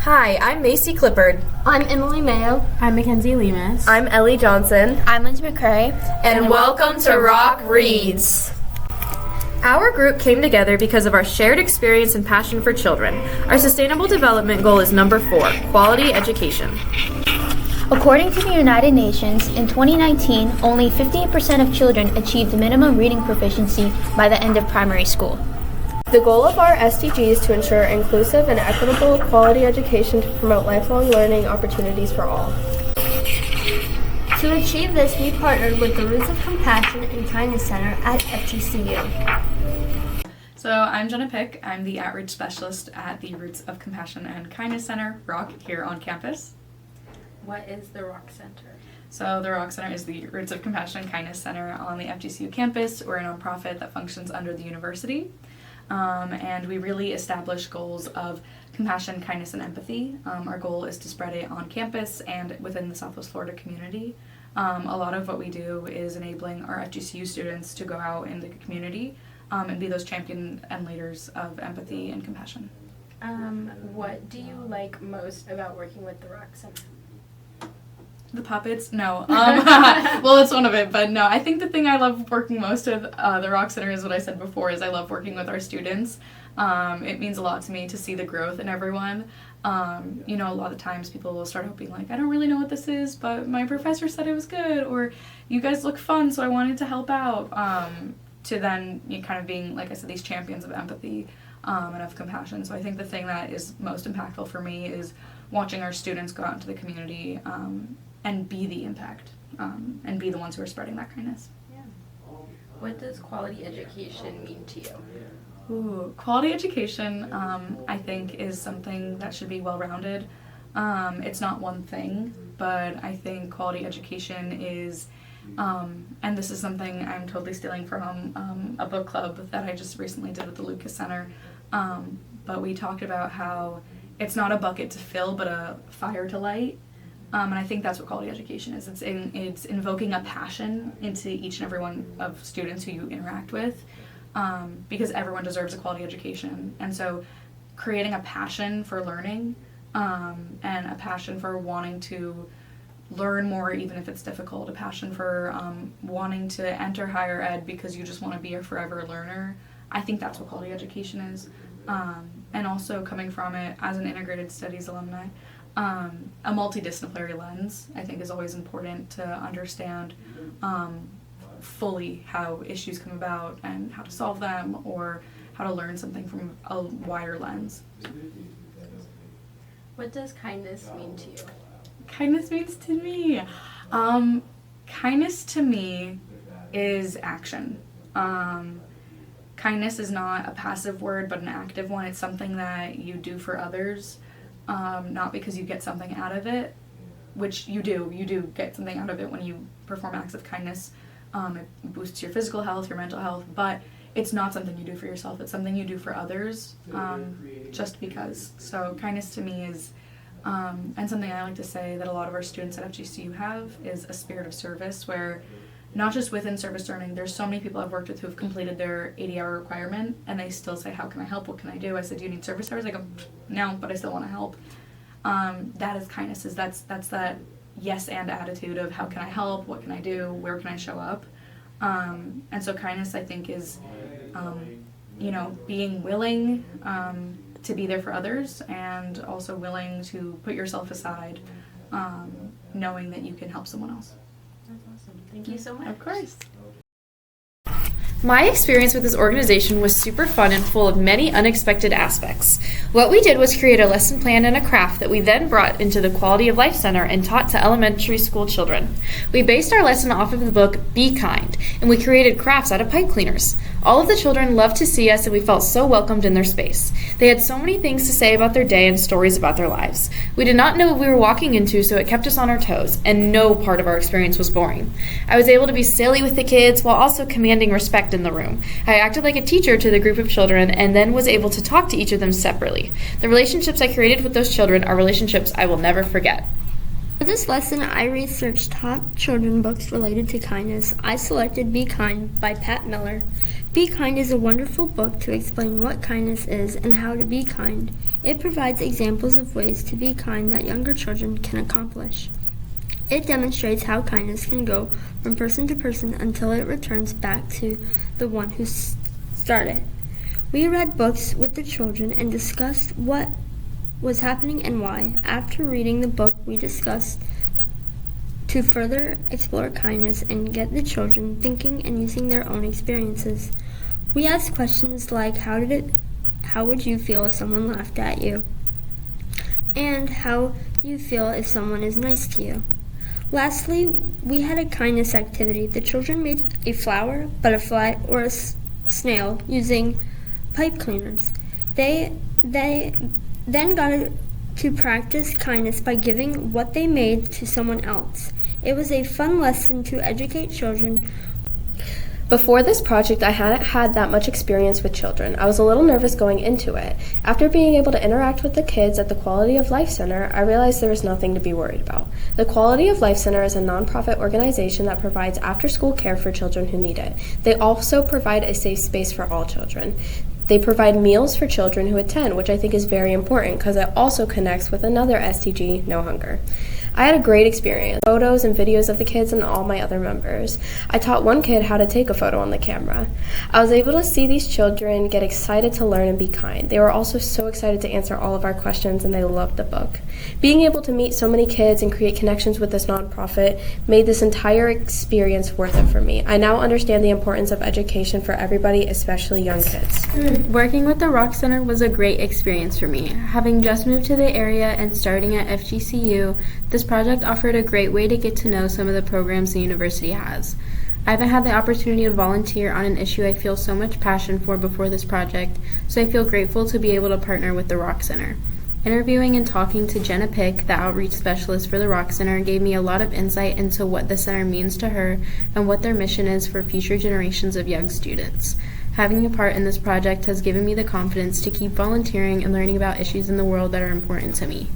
Hi, I'm Macy Clippard. I'm Emily Mayo. I'm Mackenzie Lemus. I'm Ellie Johnson. I'm Lindsay McCrae. And welcome to Rock Reads. Our group came together because of our shared experience and passion for children. Our sustainable development goal is number 4, quality education. According to the United Nations, in 2019, only 58% of children achieved minimum reading proficiency by the end of primary school. The goal of our SDG is to ensure inclusive and equitable quality education to promote lifelong learning opportunities for all. To achieve this, we partnered with the Roots of Compassion and Kindness Center at FGCU. So I'm Jenna Pick. I'm the Outreach Specialist at the Roots of Compassion and Kindness Center, ROC, here on campus. What is the ROC Center? So the ROC Center is the Roots of Compassion and Kindness Center on the FGCU campus. We're a nonprofit that functions under the university. And we really establish goals of compassion, kindness, and empathy. Our goal is to spread it on campus and within the Southwest Florida community. A lot of what we do is enabling our FGCU students to go out in the community and be those champions and leaders of empathy and compassion. What do you like most about working with the ROC Center? The puppets? No. Well, it's one of it, but no. I think the thing I love working most with the ROC Center is what I said before, is I love working with our students. It means a lot to me to see the growth in everyone. A lot of times people will start out being like, I don't really know what this is, but my professor said it was good, or you guys look fun, so I wanted to help out. To then kind of being, like I said, these champions of empathy and of compassion. So I think the thing that is most impactful for me is watching our students go out into the community and be the impact, and be the ones who are spreading that kindness. Yeah. What does quality education mean to you? Ooh, quality education, I think, is something that should be well-rounded. It's not one thing, but I think quality education is, and this is something I'm totally stealing from a book club that I just recently did with the Lucas Center, but we talked about how it's not a bucket to fill, but a fire to light. And I think that's what quality education is. It's invoking a passion into each and every one of students who you interact with, because everyone deserves a quality education. And so creating a passion for learning and a passion for wanting to learn more even if it's difficult, a passion for wanting to enter higher ed because you just want to be a forever learner. I think that's what quality education is. And also coming from it as an integrated studies alumni, a multidisciplinary lens, I think, is always important to understand fully how issues come about and how to solve them, or how to learn something from a wider lens. What does kindness mean to you? Kindness means to me. Kindness to me is action. Kindness is not a passive word, but an active one. It's something that you do for others. Not because you get something out of it, which you do. You do get something out of it when you perform acts of kindness. It boosts your physical health, your mental health, but it's not something you do for yourself. It's something you do for others, just because. So kindness to me is, and something I like to say that a lot of our students at FGCU have, is a spirit of service, where not just within service learning, there's so many people I've worked with who have completed their 80-hour requirement, and they still say, how can I help? What can I do? I said, do you need service hours? They go, no, but I still want to help. That is kindness. That's that yes and attitude of how can I help? What can I do? Where can I show up? And so kindness, I think, is, being willing to be there for others, and also willing to put yourself aside, knowing that you can help someone else. That's awesome. Thank you so much. Of course. My experience with this organization was super fun and full of many unexpected aspects. What we did was create a lesson plan and a craft that we then brought into the Quality of Life Center and taught to elementary school children. We based our lesson off of the book Be Kind, and we created crafts out of pipe cleaners. All of the children loved to see us, and we felt so welcomed in their space. They had so many things to say about their day and stories about their lives. We did not know what we were walking into, so it kept us on our toes, and no part of our experience was boring. I was able to be silly with the kids while also commanding respect in the room. I acted like a teacher to the group of children and then was able to talk to each of them separately. The relationships I created with those children are relationships I will never forget. For this lesson, I researched top children books related to kindness. I selected Be Kind by Pat Miller. Be Kind is a wonderful book to explain what kindness is and how to be kind. It It provides examples of ways to be kind that younger children can accomplish. It demonstrates how kindness can go from person to person until it returns back to the one who started. We read books with the children and discussed what was happening and why. After reading the book, we discussed to further explore kindness and get the children thinking and using their own experiences. We asked questions like how would you feel if someone laughed at you? And how do you feel if someone is nice to you? Lastly, we had a kindness activity. The children made a flower, butterfly, or a snail using pipe cleaners. They then got to practice kindness by giving what they made to someone else. It was a fun lesson to educate children. Before this project, I hadn't had that much experience with children. I was a little nervous going into it. After being able to interact with the kids at the Quality of Life Center, I realized there was nothing to be worried about. The Quality of Life Center is a nonprofit organization that provides after-school care for children who need it. They also provide a safe space for all children. They provide meals for children who attend, which I think is very important because it also connects with another SDG, No Hunger. I had a great experience. Photos and videos of the kids and all my other members. I taught one kid how to take a photo on the camera. I was able to see these children get excited to learn and be kind. They were also so excited to answer all of our questions and they loved the book. Being able to meet so many kids and create connections with this nonprofit made this entire experience worth it for me. I now understand the importance of education for everybody, especially young kids. Working with the Rock Center was a great experience for me. Having just moved to the area and starting at FGCU, this project offered a great way to get to know some of the programs the university has. I haven't had the opportunity to volunteer on an issue I feel so much passion for before this project, so I feel grateful to be able to partner with the Rock Center. Interviewing and talking to Jenna Pick, the outreach specialist for the Rock Center, gave me a lot of insight into what the center means to her and what their mission is for future generations of young students. Having a part in this project has given me the confidence to keep volunteering and learning about issues in the world that are important to me.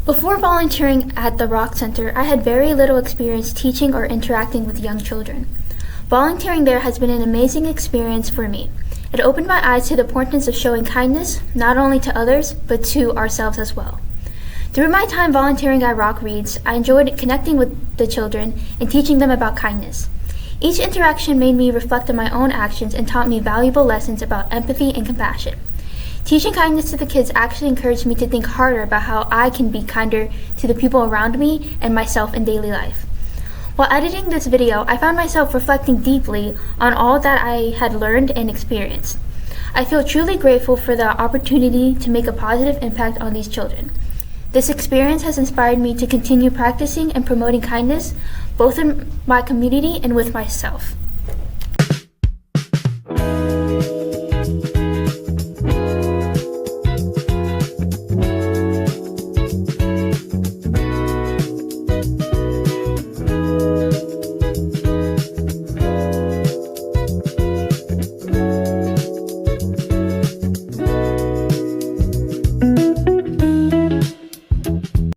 Before volunteering at the Rock Center, I had very little experience teaching or interacting with young children. Volunteering there has been an amazing experience for me. It opened my eyes to the importance of showing kindness, not only to others, but to ourselves as well. Through my time volunteering at Rock Reads, I enjoyed connecting with the children and teaching them about kindness. Each interaction made me reflect on my own actions and taught me valuable lessons about empathy and compassion. Teaching kindness to the kids actually encouraged me to think harder about how I can be kinder to the people around me and myself in daily life. While editing this video, I found myself reflecting deeply on all that I had learned and experienced. I feel truly grateful for the opportunity to make a positive impact on these children. This experience has inspired me to continue practicing and promoting kindness, both in my community and with myself.